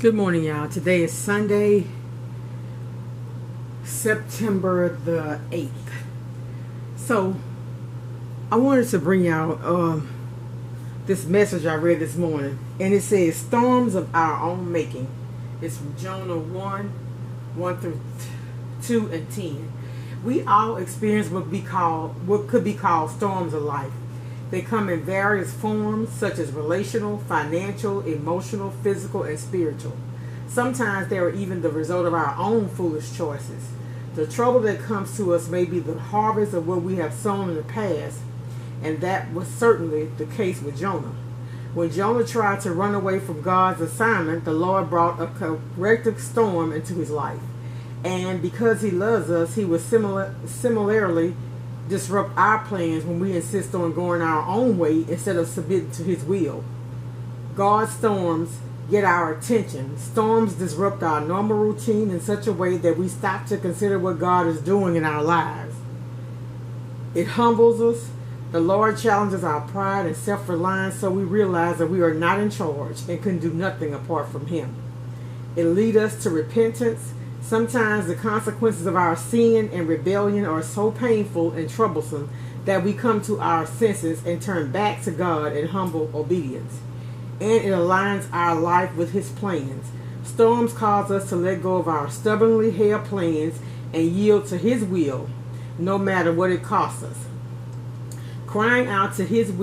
Good morning, y'all. Today is Sunday, September the 8th. So, I wanted to bring y'all this message I read this morning. And it says, storms of our own making. It's from Jonah 1 through 2 and 10. We all experience what could be called storms of life. They come in various forms, such as relational, financial, emotional, physical, and spiritual. Sometimes they are even the result of our own foolish choices. The trouble that comes to us may be the harvest of what we have sown in the past, and that was certainly the case with Jonah. When Jonah tried to run away from God's assignment, the Lord brought a corrective storm into his life. And because he loves us, he will similarly disrupt our plans when we insist on going our own way instead of submitting to his will. God's storms get our attention. Storms disrupt our normal routine in such a way that we stop to consider what God is doing in our lives. It humbles us. The Lord challenges our pride and self-reliance so we realize that we are not in charge and can do nothing apart from him. It leads us to repentance. Sometimes the consequences of our sin and rebellion are so painful and troublesome that we come to our senses and turn back to God in humble obedience. And it aligns our life with his plans. Storms cause us to let go of our stubbornly held plans and yield to his will, no matter what it costs us. Crying out to the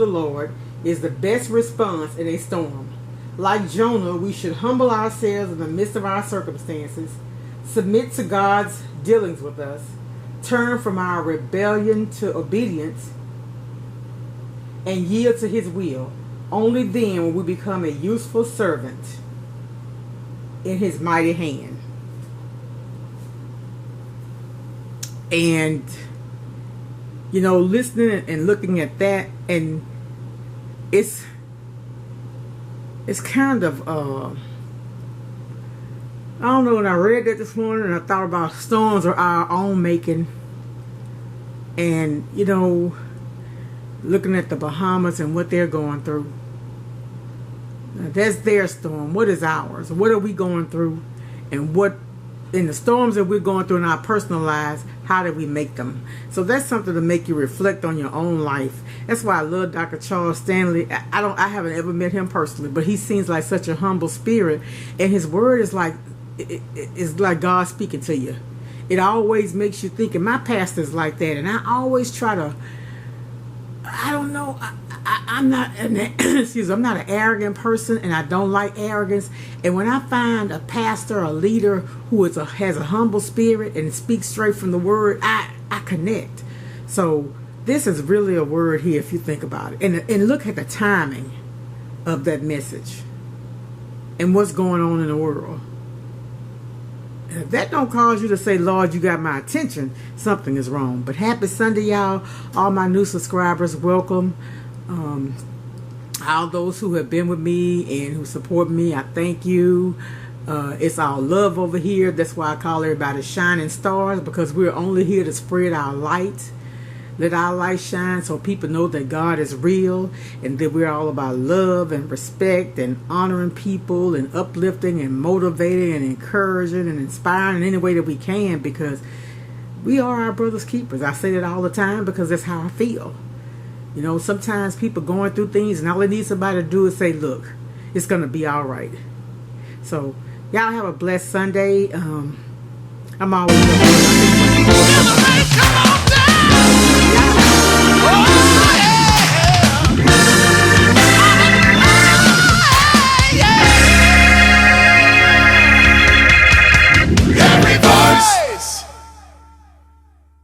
Lord is the best response in a storm. Like Jonah, we should humble ourselves in the midst of our circumstances, submit to God's dealings with us, turn from our rebellion to obedience, and yield to his will. Only then will we become a useful servant in his mighty hand. And, listening and looking at that, and it's kind of, I don't know, when I read that this morning and I thought about storms of our own making. And, looking at the Bahamas and what they're going through. Now, that's their storm. What is ours? What are we going through? And what, in the storms that we're going through in our personal lives, how did we make them? So that's something to make you reflect on your own life. That's why I love Dr. Charles Stanley. I haven't ever met him personally, but he seems like such a humble spirit, and his word is like God speaking to you. It always makes you think, and my pastor's like that, and I always try to, I don't know, I'm not an I'm not an arrogant person, and I don't like arrogance. And when I find a pastor, a leader who has a humble spirit and speaks straight from the word, I connect. So this is really a word here if you think about it. And look at the timing of that message and what's going on in the world. And if that don't cause you to say, Lord, you got my attention, something is wrong. But happy Sunday, y'all. All my new subscribers, welcome. All those who have been with me and who support me, I thank you. It's all love over here. That's why I call everybody shining stars, because we're only here to spread our light. Let our light shine so people know that God is real and that we're all about love and respect and honoring people and uplifting and motivating and encouraging and inspiring in any way that we can, because we are our brother's keepers. I say that all the time because that's how I feel. Sometimes people going through things and all they need somebody to do is say, look, it's going to be all right. So y'all have a blessed Sunday. I'm always